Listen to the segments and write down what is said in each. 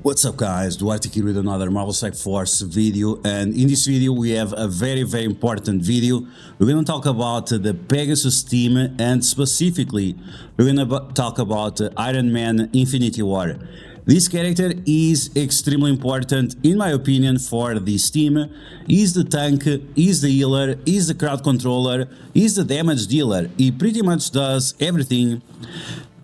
What's up guys, DuArktik here with another Marvel Strike Force video, and in this video we have a very important video. We're going to talk about the Pegasus team, and specifically we're going to talk about Iron Man Infinity War. This character is extremely important in my opinion for this team. He's the tank, he's the healer, he's the crowd controller, he's the damage dealer. He pretty much does everything.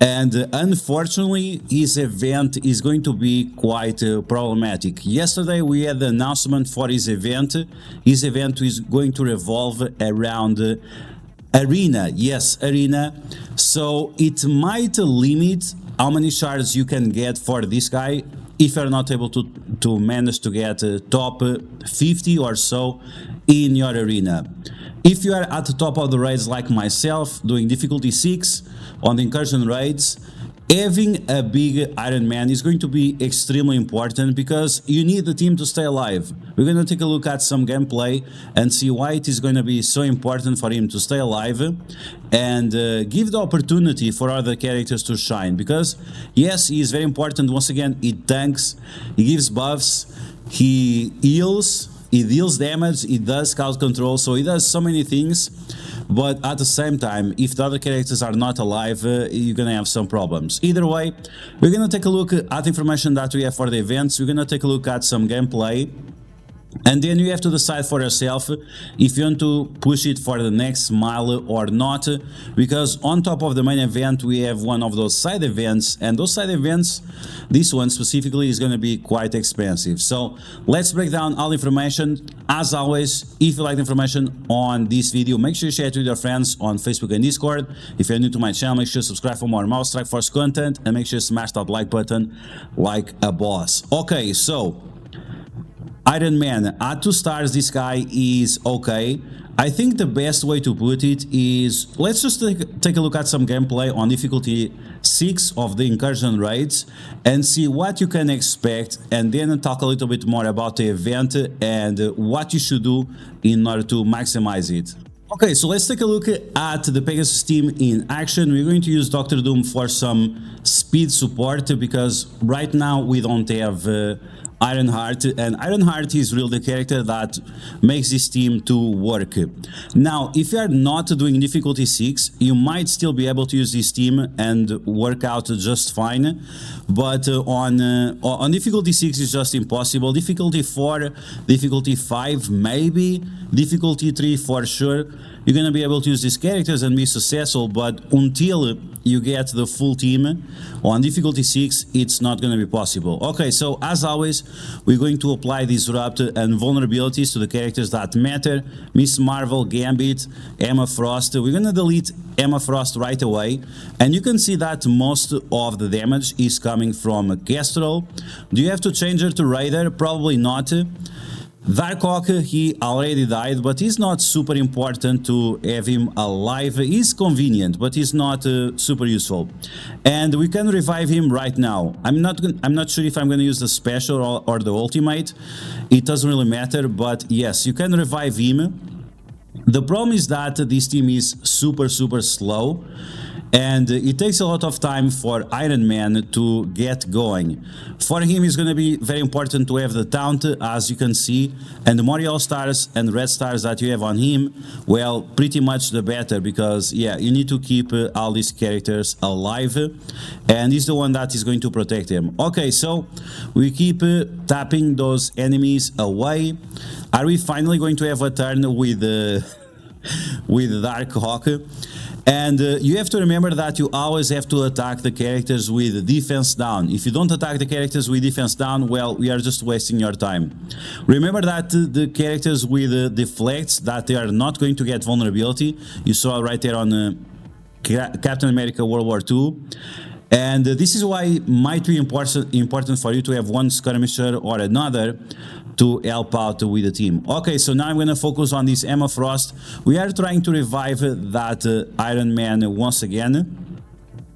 And unfortunately, his event is going to be quite problematic. Yesterday we had the announcement for his event. His event is going to revolve around Arena. Yes, Arena. So it might limit how many shards you can get for this guy if you're not able to manage to get top 50 or so in your arena. If you are at the top of the raids like myself, doing difficulty 6 on the incursion raids, having a big Iron Man is going to be extremely important because you need the team to stay alive. We're going to take a look at some gameplay and see why it is going to be so important for him to stay alive and give the opportunity for other characters to shine. Because yes, he is very important. Once again, he tanks, he gives buffs, he heals, he deals damage, he does crowd control, so he does so many things. But at the same time, if the other characters are not alive, you're gonna have some problems. Either way, we're gonna take a look at the information that we have for the events. We're gonna take a look at some gameplay, and then you have to decide for yourself if you want to push it for the next mile or not, because on top of the main event we have one of those side events, and those side events, this one specifically, is going to be quite expensive. So let's break down all information. As always, if you like the information on this video, make sure you share it with your friends on Facebook and Discord. If you're new to my channel, make sure you subscribe for more Marvel Strike Force content, and make sure you smash that like button like a boss. Okay, so Iron Man at 2 stars, this guy is okay. I think the best way to put it is, let's just take a look at some gameplay on difficulty 6 of the incursion raids and see what you can expect, and then talk a little bit more about the event and what you should do in order to maximize it. Okay, so let's take a look at the Pegasus team in action. We're going to use Dr. Doom for some speed support because right now we don't have Ironheart, and Ironheart is really the character that makes this team to work. Now, if you are not doing difficulty 6, you might still be able to use this team and work out just fine, but on difficulty 6 is just impossible. Difficulty 4, difficulty 5 maybe, difficulty 3 for sure, you're gonna be able to use these characters and be successful, but until you get the full team on difficulty 6, it's not gonna be possible. Okay, so as always, we're going to apply disrupt and vulnerabilities to the characters that matter. Miss Marvel, Gambit, Emma Frost. We're gonna delete Emma Frost right away, and you can see that most of the damage is coming from Kestrel. Do you have to change her to Raider? Probably not. DuArktik, he already died, but he's not super important to have him alive. He's convenient, but he's not super useful. And we can revive him right now. I'm not sure if I'm going to use the special or the ultimate. It doesn't really matter, but yes, you can revive him. The problem is that this team is super slow, and it takes a lot of time for Iron Man to get going. For him, it's going to be very important to have the taunt, as you can see, and the more yellow stars and red stars that you have on him, well, pretty much the better, because yeah, you need to keep all these characters alive, and he's the one that is going to protect them. Okay, so we keep tapping those enemies away. Are we finally going to have a turn with DuArktik? And you have to remember that you always have to attack the characters with defense down. If you don't attack the characters with defense down, well, we are just wasting your time. Remember that the characters with deflects, that they are not going to get vulnerability. You saw right there on Captain America World War II. And this is why it might be important for you to have one skirmisher or another to help out with the team. Okay, so now I'm going to focus on this Emma Frost. We are trying to revive that Iron Man once again.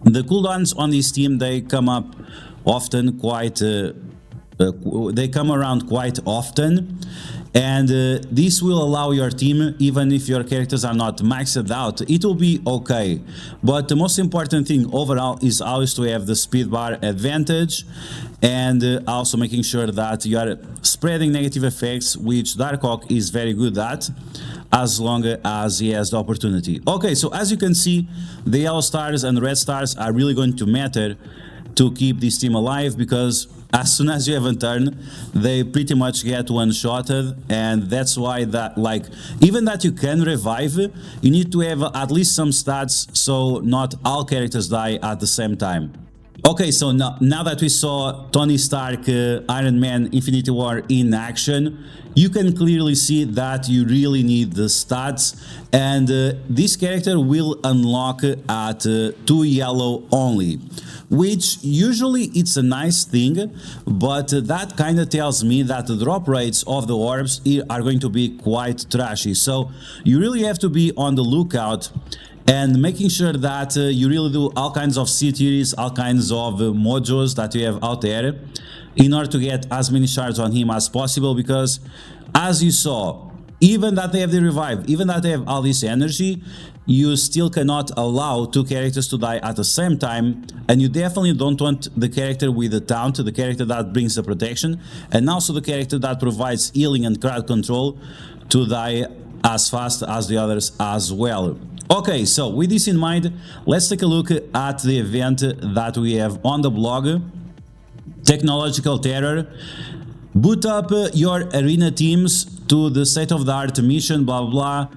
The cooldowns on this team, they come up often, they come around quite often. and this will allow your team, even if your characters are not maxed out, it will be okay. But the most important thing overall is always to have the speed bar advantage, and also making sure that you are spreading negative effects, which duarktikhq is very good at, as long as he has the opportunity. Okay, so as you can see, the yellow stars and red stars are really going to matter to keep this team alive, because as soon as you have a turn, they pretty much get one-shotted, and that's why that, like, even that you can revive, you need to have at least some stats so not all characters die at the same time. Okay, so now that we saw Tony Stark, Iron Man, Infinity War in action, you can clearly see that you really need the stats, and this character will unlock at 2 yellow only, which usually it's a nice thing, but that kind of tells me that the drop rates of the orbs are going to be quite trashy. So you really have to be on the lookout and making sure that you really do all kinds of C-tiers, all kinds of mojos that you have out there in order to get as many shards on him as possible, because as you saw, even that they have the revive, even that they have all this energy, you still cannot allow 2 characters to die at the same time, and you definitely don't want the character with the taunt, the character that brings the protection, and also the character that provides healing and crowd control to die as fast as the others as well. Okay, so with this in mind, let's take a look at the event that we have on the blog. Technological Terror. Boot up your arena teams to the state-of-the-art mission, blah blah,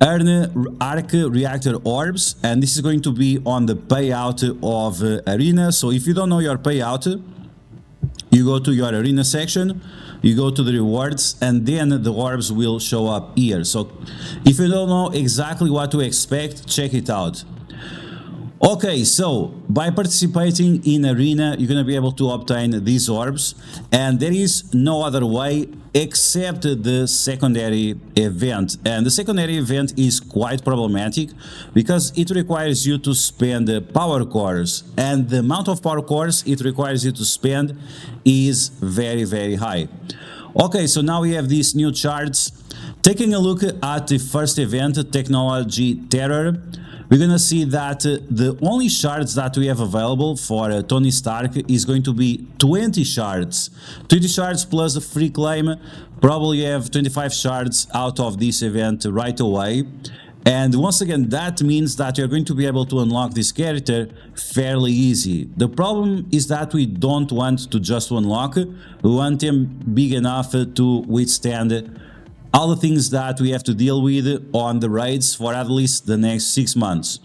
earn arc reactor orbs, and this is going to be on the payout of arena. So if you don't know your payout, you go to your arena section, you go to the rewards, and then the orbs will show up here. So if you don't know exactly what to expect, check it out. Okay, so by participating in arena, you're gonna be able to obtain these orbs, and there is no other way except the secondary event. And the secondary event is quite problematic because it requires you to spend power cores, and the amount of power cores it requires you to spend is very high. Okay, so now we have these new charts. Taking a look at the first event, Technology Terror, we're gonna see that the only shards that we have available for Tony Stark is going to be 20 shards. 20 shards plus a free claim. Probably have 25 shards out of this event right away. And once again, that means that you're going to be able to unlock this character fairly easy. The problem is that we don't want to just unlock, we want him big enough to withstand all the things that we have to deal with on the raids for at least the next 6 months.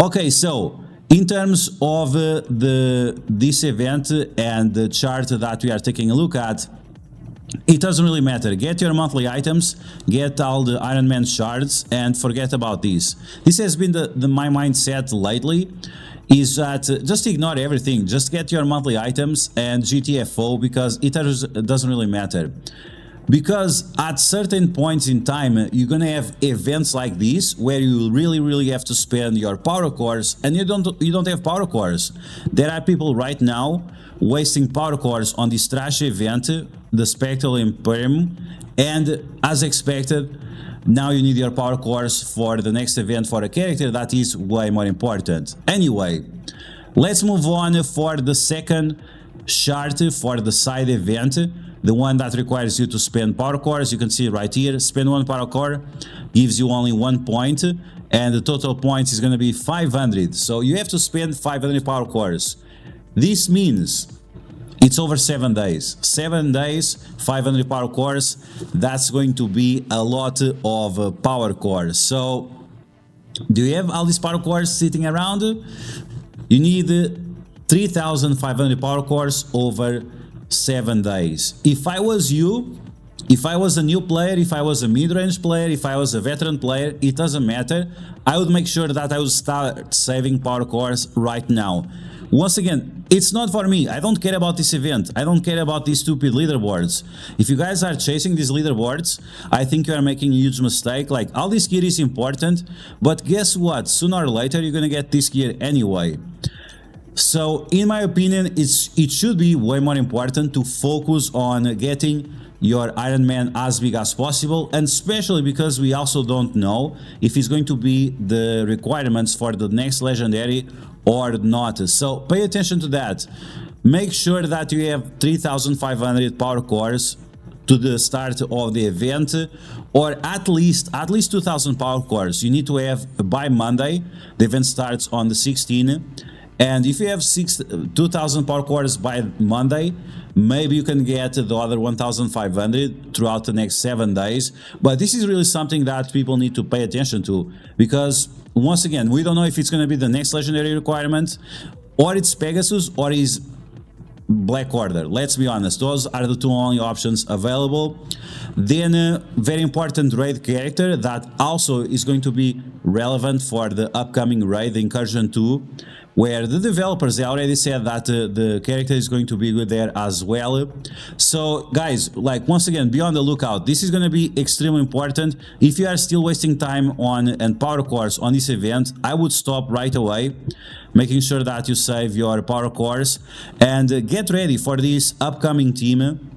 Okay, so in terms of this event and the chart that we are taking a look at, it doesn't really matter. Get your monthly items, get all the Iron Man shards, and forget about this. This has been my mindset lately, is that just ignore everything. Just get your monthly items and GTFO, because it doesn't really matter. Because at certain points in time, you're gonna have events like this where you really have to spend your power cores, and you don't have power cores. There are people right now wasting power cores on this trash event, the Spectral Imperium, and as expected, now you need your power cores for the next event for a character that is way more important. Anyway, let's move on for the second chart for the side event. The one that requires you to spend power cores. You can see right here, spend 1 power core, gives you only 1 point, and the total points is going to be 500. So you have to spend 500 power cores. This means it's over 7 days. 7 days, 500 power cores. That's going to be a lot of power cores. So do you have all these power cores sitting around? You need 3,500 power cores over 7 days. If I was you, if I was a new player, if I was a mid-range player, if I was a veteran player, it doesn't matter. I would make sure that I would start saving power cores right now. Once again, it's not for me. I don't care about this event. I don't care about these stupid leaderboards. If you guys are chasing these leaderboards, I think you are making a huge mistake. Like, all this gear is important, but guess what? Sooner or later, you're gonna get this gear anyway. So in my opinion, it should be way more important to focus on getting your Iron Man as big as possible, and especially because we also don't know if it's going to be the requirements for the next legendary or not. So pay attention to that. Make sure that you have 3500 power cores to the start of the event, or at least 2000 power cores you need to have by Monday. The event starts on the 16th, and if you have 2000 power cores by Monday, maybe you can get the other 1500 throughout the next 7 days. But this is really something that people need to pay attention to, because once again, we don't know if it's going to be the next legendary requirement, or it's Pegasus, or is Black Order. Let's be honest, those are the two only options available. Then very important raid character that also is going to be relevant for the upcoming raid, the Incursion 2, where the developers, they already said that the character is going to be good there as well. So guys, like, once again, be on the lookout. This is going to be extremely important. If you are still wasting time on and power cores on this event, I would stop right away, making sure that you save your power cores and get ready for this upcoming team,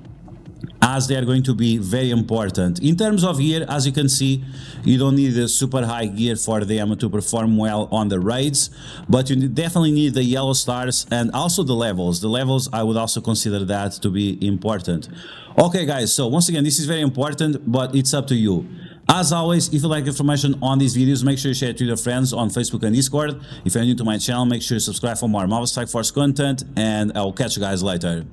as they are going to be very important. In terms of gear, as you can see, you don't need the super high gear for them to perform well on the raids, but you definitely need the yellow stars and also the levels. The levels, I would also consider that to be important. Okay guys, so once again, this is very important, but it's up to you. As always, if you like information on these videos, make sure you share it with your friends on Facebook and Discord. If you're new to my channel, make sure you subscribe for more Marvel Strike Force content, and I'll catch you guys later.